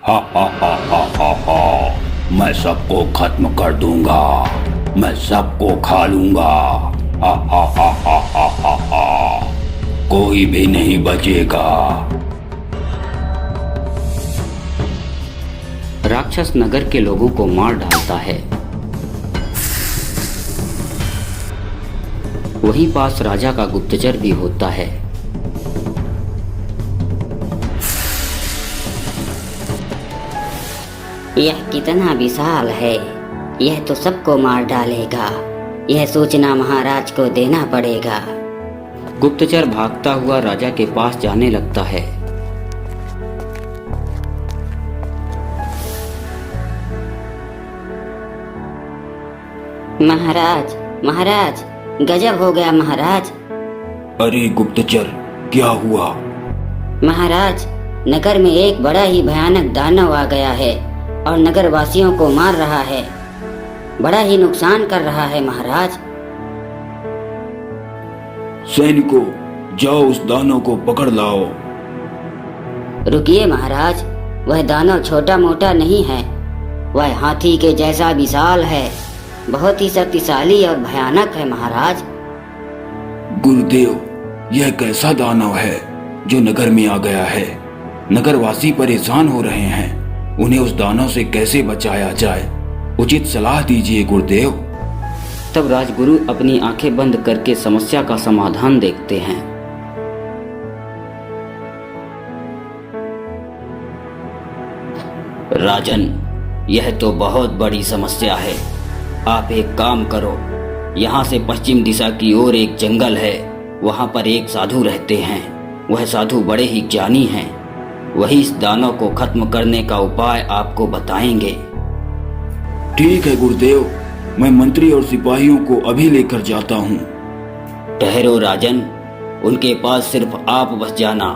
हा। मैं सबको खत्म कर दूंगा। मैं सबको खा लूंगा। हा। कोई भी नहीं बचेगा। राक्षस नगर के लोगों को मार डालता है। वहीं पास राजा का गुप्तचर भी होता है। यह कितना विशाल है। यह तो सबको मार डालेगा। यह सूचना महाराज को देना पड़ेगा। गुप्तचर भागता हुआ राजा के पास जाने लगता है। महाराज, महाराज, गजब हो गया महाराज। अरे गुप्तचर, क्या हुआ? महाराज, नगर में एक बड़ा ही भयानक दानव आ गया है और नगर वासियों को मार रहा है। बड़ा ही नुकसान कर रहा है महाराज। सैनिकों, जाओ उस दानव को पकड़ लाओ। रुकिए महाराज, वह दानव छोटा मोटा नहीं है। वह हाथी के जैसा विशाल है। बहुत ही शक्तिशाली और भयानक है महाराज। गुरुदेव, यह कैसा दानव है जो नगर में आ गया है? नगरवासी परेशान हो रहे हैं। उन्हें उस दानव से कैसे बचाया जाए? उचित सलाह दीजिए गुरुदेव। तब राजगुरु अपनी आंखें बंद करके समस्या का समाधान देखते हैं। राजन, यह तो बहुत बड़ी समस्या है। आप एक काम करो, यहाँ से पश्चिम दिशा की ओर एक जंगल है। वहाँ पर एक साधु रहते हैं। वह साधु बड़े ही ज्ञानी हैं। वही इस दानव को खत्म करने का उपाय आपको बताएंगे। ठीक है गुरुदेव, मैं मंत्री और सिपाहियों को अभी लेकर जाता हूँ। ठहरो राजन, उनके पास सिर्फ आप बस जाना।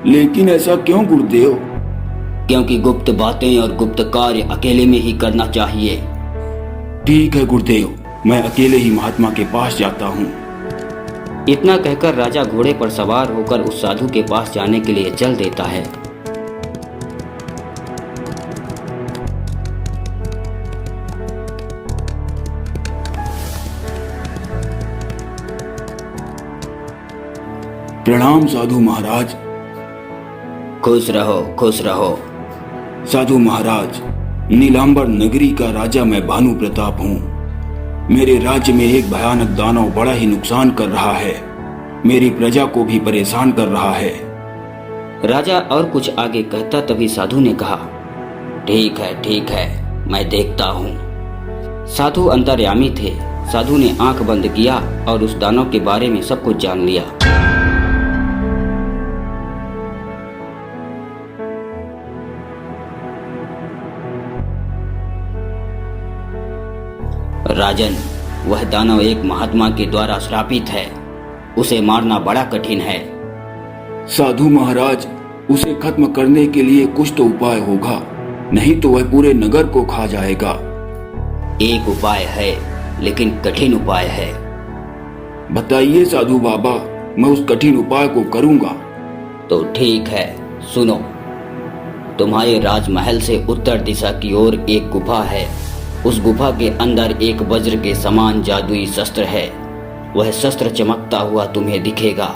लेकिन ऐसा क्यों गुरुदेव? क्योंकि गुप्त बातें और गुप्त कार्य अकेले में ही करना चाहिए। ठीक है गुरुदेव, मैं अकेले ही महात्मा के पास जाता हूँ। इतना कहकर राजा घोड़े पर सवार होकर उस साधु के पास जाने के लिए चल देता है। प्रणाम साधु महाराज। खुश रहो, खुश रहो। साधु महाराज, नीलांबर नगरी का राजा मैं भानु प्रताप हूँ। मेरे राज्य में एक भयानक दानव बड़ा ही नुकसान कर रहा है। मेरी प्रजा को भी परेशान कर रहा है। राजा और कुछ आगे कहता तभी साधु ने कहा, ठीक है, मैं देखता हूँ। साधु अंतर्यामी थे। साधु ने आंख बंद किया और उस दानव के बारे में सब कुछ जान लिया। राजन, वह दानव एक महात्मा के द्वारा श्रापित है। उसे मारना बड़ा कठिन है। साधु महाराज, उसे खत्म करने के लिए कुछ तो उपाय होगा, नहीं तो वह पूरे नगर को खा जाएगा। एक उपाय है, लेकिन कठिन उपाय है। बताइए साधु बाबा, मैं उस कठिन उपाय को करूंगा। तो ठीक है, सुनो। तुम्हारे राजमहल से उत्तर दिशा की ओर एक गुफा है। उस गुफा के अंदर एक वज्र के समान जादुई शस्त्र है। वह शस्त्र चमकता हुआ तुम्हें दिखेगा।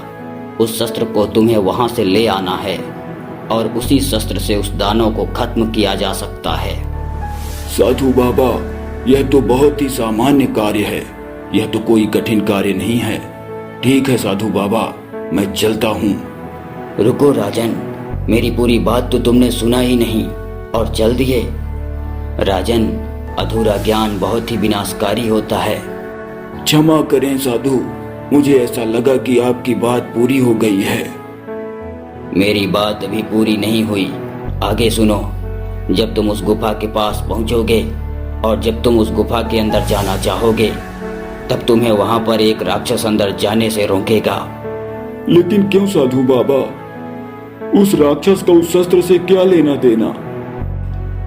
उस शस्त्र को तुम्हें वहां से ले आना है और उसी शस्त्र से उस दानव को खत्म किया जा सकता है। साधु बाबा, यह तो बहुत ही सामान्य कार्य है। यह तो कोई कठिन कार्य नहीं है। ठीक है साधु बाबा, मैं चलता हूँ। रुको राजन, मेरी पूरी बात तो तुमने सुना ही नहीं और चल दिए। राजन, अधूरा ज्ञान बहुत ही विनाशकारी होता है। क्षमा करें साधु, मुझे ऐसा लगा कि आपकी बात पूरी हो गई है। मेरी बात अभी पूरी नहीं हुई। आगे सुनो। जब तुम उस गुफा के पास पहुंचोगे और जब तुम उस गुफा के अंदर जाना चाहोगे, तब तुम्हें वहां पर एक राक्षस अंदर जाने से रोकेगा। लेकिन क्यों साधु बाबा? उस राक्षस का उस शस्त्र से क्या लेना देना?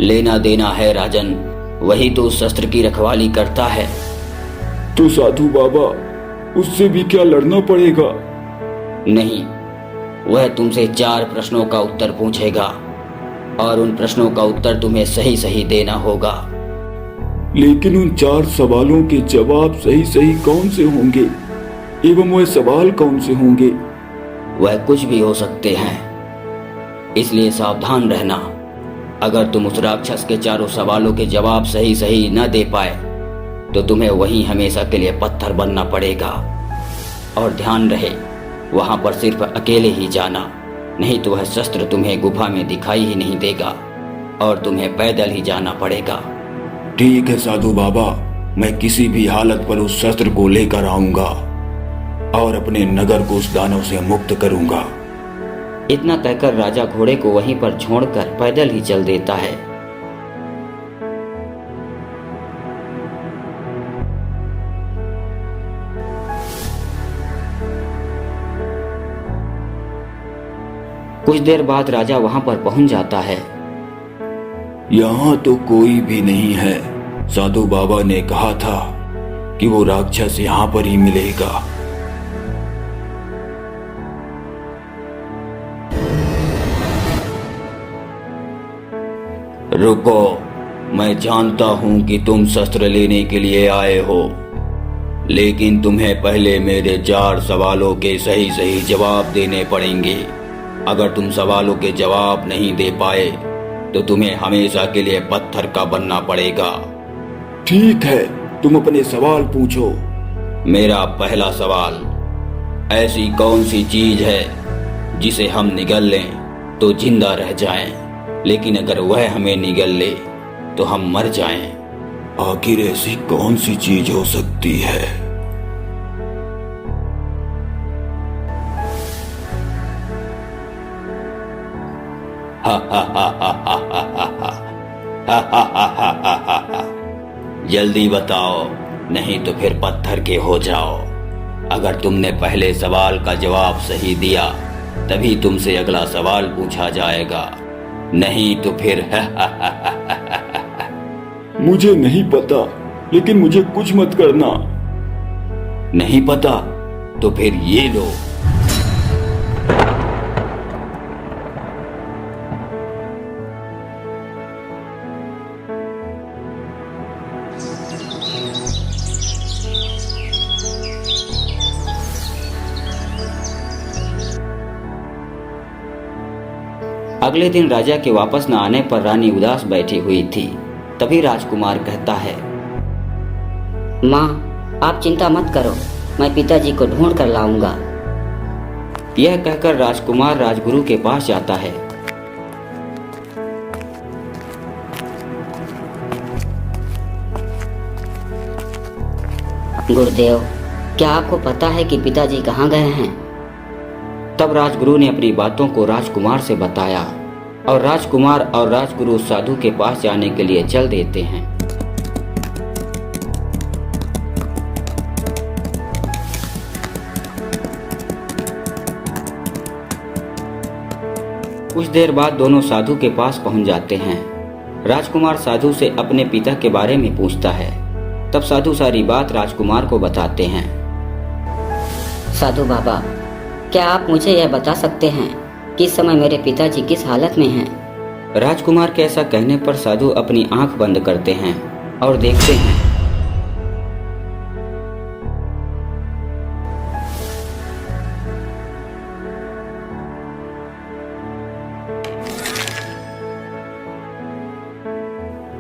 लेना देना है राजन, वही तो उस शस्त्र की रखवाली करता है। तो साधु बाबा, उससे भी क्या लड़ना पड़ेगा? नहीं, वह तुमसे 4 प्रश्नों का उत्तर पूछेगा। और उन प्रश्नों का उत्तर तुम्हें सही सही देना होगा। लेकिन उन 4 सवालों के जवाब सही सही कौन से होंगे एवं वह सवाल कौन से होंगे? वह कुछ भी हो सकते हैं, इसलिए सावधान रहना। अगर तुम उस राक्षस के 4 सवालों के जवाब सही सही न दे पाए तो तुम्हें वहीं हमेशा के लिए पत्थर बनना पड़ेगा। और ध्यान रहे, वहां पर सिर्फ अकेले ही जाना, नहीं तो वह शस्त्र तुम्हें गुफा में दिखाई ही नहीं देगा और तुम्हें पैदल ही जाना पड़ेगा। ठीक है साधु बाबा, मैं किसी भी हालत पर उस शस्त्र को लेकर आऊंगा और अपने नगर को उस दानव से मुक्त करूंगा। इतना कहकर राजा घोड़े को वहीं पर छोड़कर पैदल ही चल देता है। कुछ देर बाद राजा वहां पर पहुंच जाता है। यहाँ तो कोई भी नहीं है। साधु बाबा ने कहा था कि वो राक्षस यहाँ पर ही मिलेगा। रुको, मैं जानता हूं कि तुम शस्त्र लेने के लिए आए हो, लेकिन तुम्हें पहले मेरे 4 सवालों के सही सही जवाब देने पड़ेंगे। अगर तुम सवालों के जवाब नहीं दे पाए तो तुम्हें हमेशा के लिए पत्थर का बनना पड़ेगा। ठीक है, तुम अपने सवाल पूछो। मेरा पहला सवाल, ऐसी कौन सी चीज है जिसे हम निगल लें तो जिंदा रह जाएं, लेकिन अगर वह हमें निगल ले तो हम मर जाएं? आखिर ऐसी कौन सी चीज हो सकती है? जल्दी बताओ, नहीं तो फिर पत्थर के हो जाओ। अगर तुमने पहले सवाल का जवाब सही दिया तभी तुमसे अगला सवाल पूछा जाएगा, नहीं तो फिर मुझे नहीं पता, लेकिन मुझे कुछ मत करना। नहीं पता तो फिर ये लो। अगले दिन राजा के वापस न आने पर रानी उदास बैठी हुई थी। तभी राजकुमार कहता है, माँ, आप चिंता मत करो, मैं पिताजी को ढूंढ कर लाऊंगा। यह कहकर राजकुमार राजगुरु के पास जाता है। गुरुदेव, क्या आपको पता है कि पिताजी कहाँ गए हैं? तब राजगुरु ने अपनी बातों को राजकुमार से बताया और राजकुमार और राजगुरु साधु के पास जाने के लिए चल देते हैं। कुछ देर बाद दोनों साधु के पास पहुंच जाते हैं। राजकुमार साधु से अपने पिता के बारे में पूछता है। तब साधु सारी बात राजकुमार को बताते हैं। साधु बाबा, क्या आप मुझे यह बता सकते हैं कि इस समय मेरे पिताजी किस हालत में हैं? राजकुमार के ऐसा कहने पर साधु अपनी आंख बंद करते हैं और देखते हैं।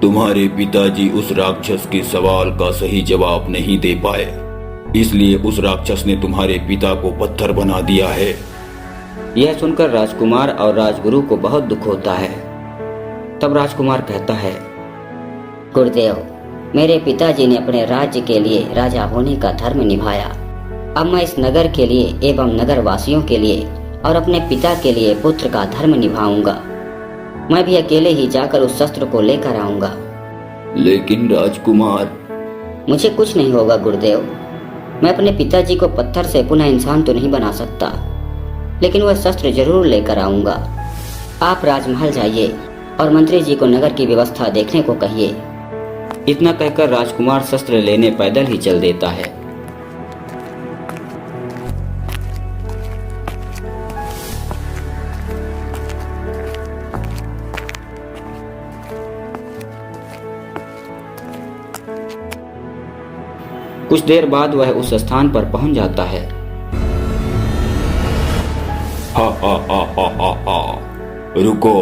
तुम्हारे पिताजी उस राक्षस के सवाल का सही जवाब नहीं दे पाए, इसलिए उस राक्षस ने तुम्हारे पिता को पत्थर बना दिया है। यह सुनकर राजकुमार और राजगुरु को बहुत दुख होता है। तब राजकुमार कहता है, गुरुदेव, मेरे पिताजी ने अपने राज्य के लिए राजा होने का धर्म निभाया। अब मैं इस नगर के लिए एवं नगर वासियों के लिए और अपने पिता के लिए पुत्र का धर्म निभाऊंगा। मैं भी अकेले ही जाकर उस शस्त्र को लेकर आऊंगा। लेकिन राजकुमार, मुझे कुछ नहीं होगा गुरुदेव। मैं अपने पिताजी को पत्थर से पुनः इंसान तो नहीं बना सकता, लेकिन वह शस्त्र जरूर लेकर आऊंगा। आप राजमहल जाइए और मंत्री जी को नगर की व्यवस्था देखने को कहिए। इतना कहकर राजकुमार शस्त्र लेने पैदल ही चल देता है। कुछ देर बाद वह उस स्थान पर पहुंच जाता है। हा हा हा हा हा हा। रुको,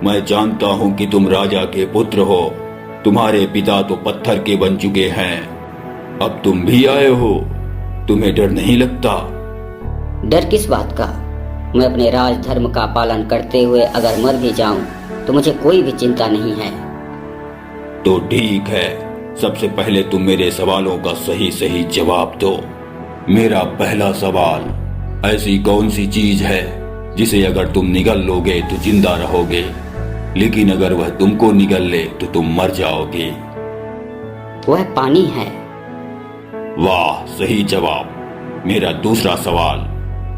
मैं जानता हूँ कि तुम राजा के पुत्र हो। तुम्हारे पिता तो पत्थर के बन चुके हैं, अब तुम भी आए हो। तुम्हें डर नहीं लगता? डर किस बात का? मैं अपने राज धर्म का पालन करते हुए अगर मर भी जाऊं तो मुझे कोई भी चिंता नहीं है। तो ठीक है, सबसे पहले तुम मेरे सवालों का सही सही जवाब दो। मेरा पहला सवाल, ऐसी कौन सी चीज है जिसे अगर तुम निगल लोगे तो जिंदा रहोगे, लेकिन अगर वह तुमको निगल ले तो तुम मर जाओगे? वह पानी है। वाह, सही जवाब। मेरा दूसरा सवाल,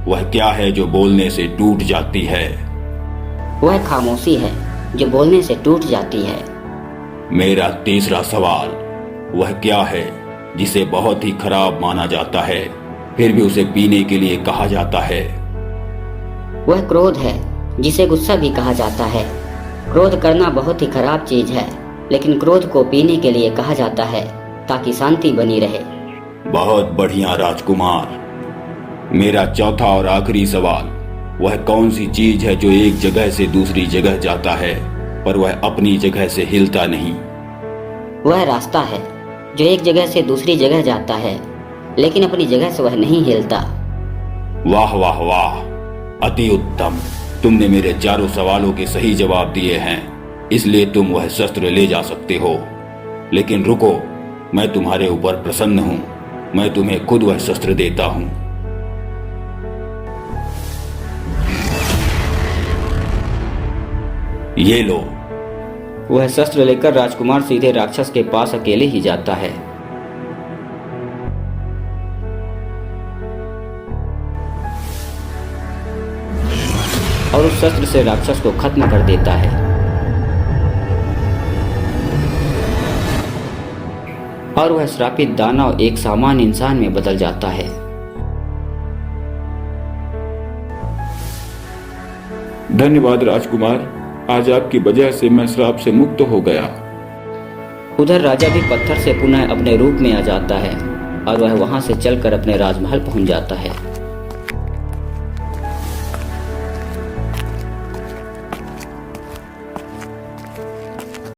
वह क्या है जो बोलने से टूट जाती है? वह खामोशी है जो बोलने से टूट जाती है। मेरा तीसरा सवाल, वह क्या है जिसे बहुत ही खराब माना जाता है फिर भी उसे पीने के लिए कहा जाता है? वह क्रोध है जिसे गुस्सा भी कहा जाता है। क्रोध करना बहुत ही खराब चीज है, लेकिन क्रोध को पीने के लिए कहा जाता है ताकि शांति बनी रहे। बहुत बढ़िया राजकुमार। मेरा चौथा और आखिरी सवाल, वह कौन सी चीज है जो एक जगह से दूसरी जगह जाता है पर वह अपनी जगह से हिलता नहीं? वह रास्ता है जो एक जगह से दूसरी जगह जाता है, लेकिन अपनी जगह से वह नहीं हिलता। वाह वाह वाह, अति उत्तम। तुमने मेरे चारों सवालों के सही जवाब दिए हैं, इसलिए तुम वह शस्त्र ले जा सकते हो। लेकिन रुको, मैं तुम्हारे ऊपर प्रसन्न हूँ। मैं तुम्हें खुद वह शस्त्र देता हूँ। ये लो। वह शस्त्र लेकर राजकुमार सीधे राक्षस के पास अकेले ही जाता है। और उस शस्त्र से राक्षस को खत्म कर देता है। और वह श्रापित दानव एक सामान्य इंसान में बदल जाता है। धन्यवाद राजकुमार, आज आपकी वजह से मैं श्राप से मुक्त हो गया। उधर राजा भी पत्थर से पुनः अपने रूप में आ जाता है और वह वहां से चलकर अपने राजमहल पहुंच जाता है।